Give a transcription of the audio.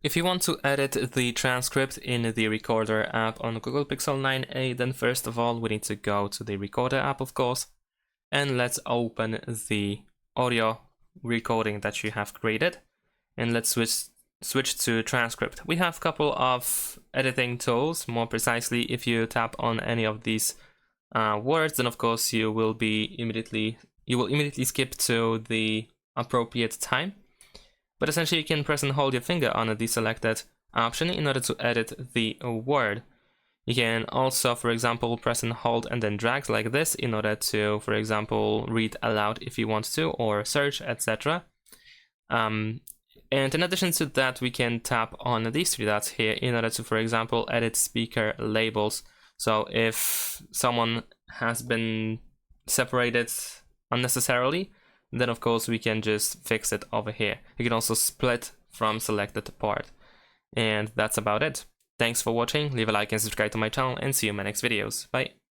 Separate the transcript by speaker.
Speaker 1: If you want to edit the transcript in the Recorder app on Google Pixel 9a, then first of all we need to go to the Recorder app, of course, and let's open the audio recording that you have created, and let's switch to Transcript. We have a couple of editing tools. More precisely, if you tap on any of these words, then of course you will immediately skip to the appropriate time. But essentially you can press and hold your finger on the selected option in order to edit the word. You can also, for example, press and hold and then drag like this in order to, for example, read aloud if you want to, or search, etc. And in addition to that, we can tap on these three dots here in order to, for example, edit speaker labels. So if someone has been separated unnecessarily, then of course we can just fix it over here. You can also split from selected part. And that's about it. Thanks for watching, leave a like and subscribe to my channel, and see you in my next videos. Bye!